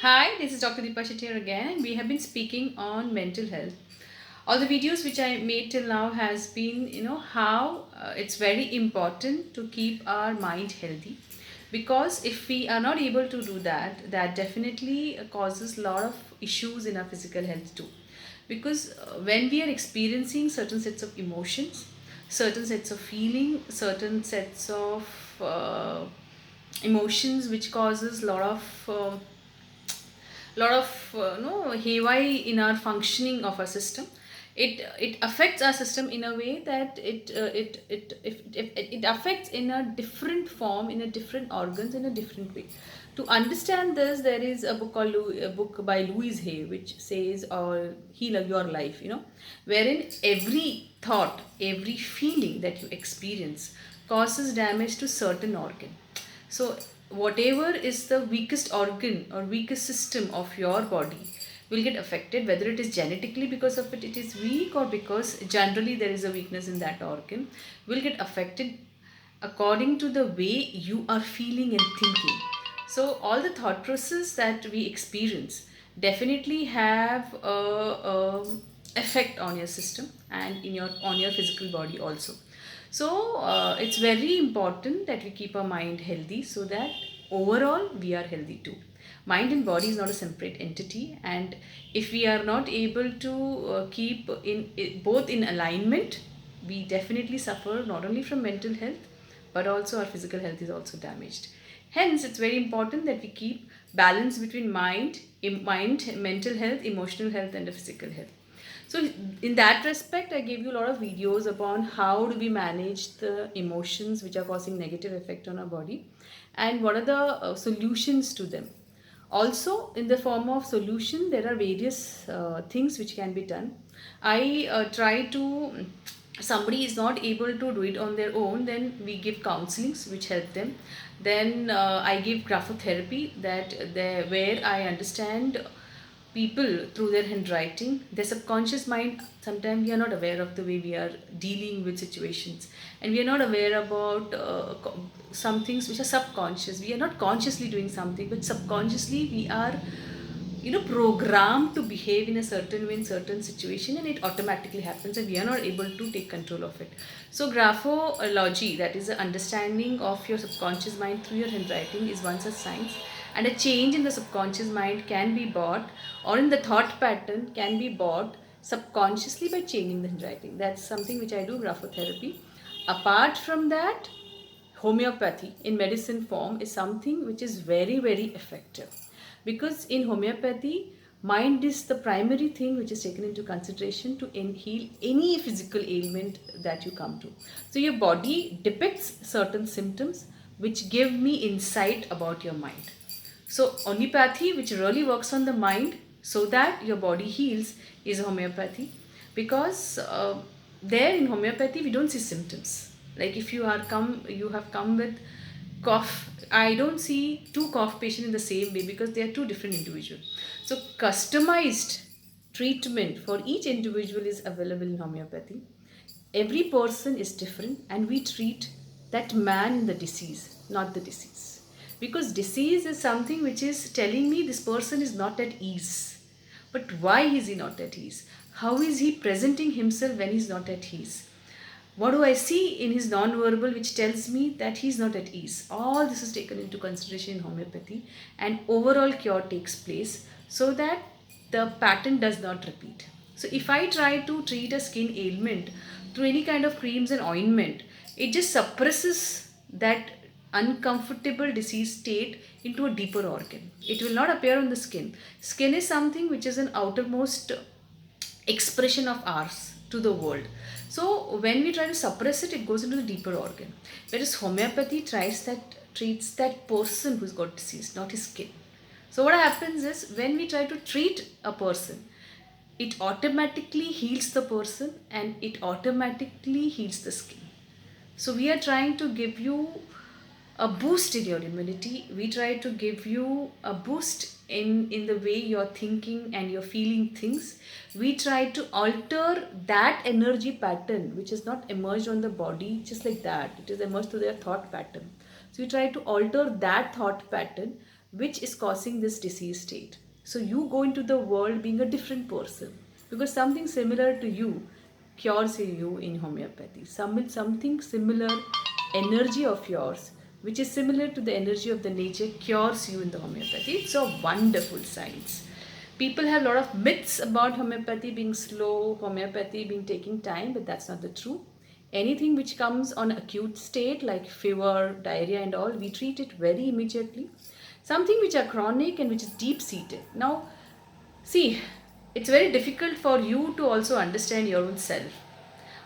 Hi, this is Dr. Deepa Shetty here again, and we have been speaking on mental health. All the videos which I made till now has been, how it's very important to keep our mind healthy, because if we are not able to do that, that definitely causes a lot of issues in our physical health too. Because when we are experiencing certain sets of emotions, certain sets of feeling, certain sets of emotions which causes a lot of no haywire in our functioning of our system. It affects our system in a way that it affects in a different form, in a different organs, in a different way. To understand this, there is a book called a book by Louise Hay which says, or heal your life, wherein every thought, every feeling that you experience causes damage to certain organ. So, whatever is the weakest organ or weakest system of your body will get affected, whether it is genetically because of it is weak, or because generally there is a weakness in that organ, will get affected according to the way you are feeling and thinking. So, all the thought process that we experience definitely have a effect on your system and in your on your physical body also. So it's very important that we keep our mind healthy so that overall we are healthy too. Mind and body is not a separate entity, and if we are not able to keep both in alignment, we definitely suffer not only from mental health but also our physical health is also damaged. Hence, it's very important that we keep balance between mind, mental health, emotional health, and the physical health. So in that respect, I gave you a lot of videos upon how do we manage the emotions which are causing negative effect on our body, and what are the solutions to them. Also, in the form of solution, there are various things which can be done. I try to, somebody is not able to do it on their own, then we give counselings which help them. Then I give graphotherapy, where I understand people through their handwriting, their subconscious mind. Sometimes we are not aware of the way we are dealing with situations, and we are not aware about some things which are subconscious. We are not consciously doing something, but subconsciously we are programmed to behave in a certain way in certain situation, and it automatically happens and we are not able to take control of it. So graphology, that is the understanding of your subconscious mind through your handwriting, is one such science. And a change in the subconscious mind can be brought, or in the thought pattern can be brought subconsciously by changing the handwriting. That's something which I do, graphotherapy. Apart from that, homeopathy in medicine form is something which is very very effective, because in homeopathy, mind is the primary thing which is taken into consideration to heal any physical ailment that you come to. So your body depicts certain symptoms which give me insight about your mind. So homeopathy, which really works on the mind so that your body heals, is homeopathy. Because there in homeopathy we don't see symptoms. Like if you have come with cough, I don't see two cough patients in the same way, because they are two different individuals. So customized treatment for each individual is available in homeopathy. Every person is different, and we treat that man in the disease, not the disease. Because disease is something which is telling me this person is not at ease. But why is he not at ease? How is he presenting himself when he's not at ease? What do I see in his non-verbal which tells me that he's not at ease? All this is taken into consideration in homeopathy, and overall cure takes place so that the pattern does not repeat. So if I try to treat a skin ailment through any kind of creams and ointment, it just suppresses that uncomfortable disease state into a deeper organ. It will not appear on the skin. Skin is something which is an outermost expression of ours to the world. So when we try to suppress it, it goes into the deeper organ. Whereas homeopathy treats that person who's got disease, not his skin. So what happens is, when we try to treat a person, it automatically heals the person and it automatically heals the skin. So we are trying to give you a boost in your immunity. We try to give you a boost in the way you're thinking and you're feeling things. We try to alter that energy pattern which is not emerged on the body just like that. It is emerged through their thought pattern. So we try to alter that thought pattern which is causing this disease state. So you go into the world being a different person because something similar to you cures you in homeopathy. Something similar energy of yours, which is similar to the energy of the nature, cures you in the homeopathy. It's a wonderful science. People have a lot of myths about homeopathy being slow, homeopathy being taking time, but that's not the truth. Anything which comes on acute state like fever, diarrhea and all, we treat it very immediately. Something which are chronic and which is deep seated. Now, see, it's very difficult for you to also understand your own self,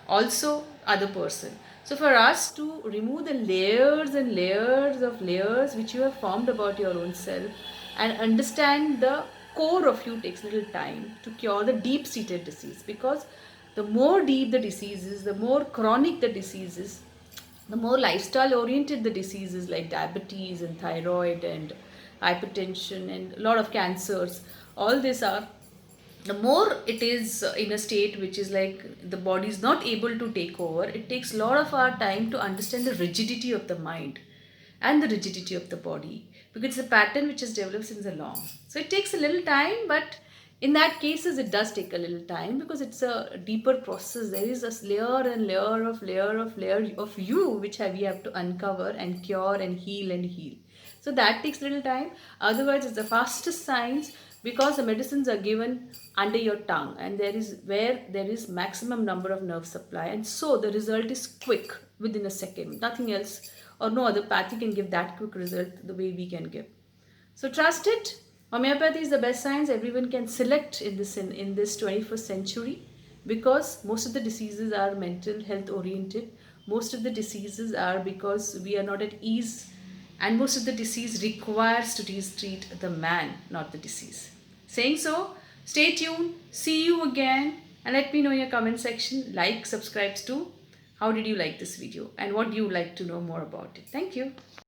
also other person. So for us to remove the layers and layers of layers which you have formed about your own self and understand the core of you takes little time to cure the deep seated disease, because the more deep the disease is, the more chronic the disease is, the more lifestyle oriented the diseases like diabetes and thyroid and hypertension and a lot of cancers, all these are, the more it is in a state which is like the body is not able to take over, it takes a lot of our time to understand the rigidity of the mind and the rigidity of the body, because it's a pattern which has developed since a long. So it takes a little time, but in that cases it does take a little time because it's a deeper process. There is a layer and layer of you which we have to uncover and cure and heal and heal. So that takes little time. Otherwise, it's the fastest science because the medicines are given under your tongue, and there is where there is maximum number of nerve supply, and so the result is quick within a second. Nothing else or no other pathy can give that quick result the way we can give. So trust it. Homeopathy is the best science everyone can select in this 21st century, because most of the diseases are mental health oriented. Most of the diseases are because we are not at ease, and most of the disease requires to treat the man, not the disease. Saying so, stay tuned. See you again, and let me know in your comment section. Like, subscribe to. How did you like this video, and what do you like to know more about it? Thank you.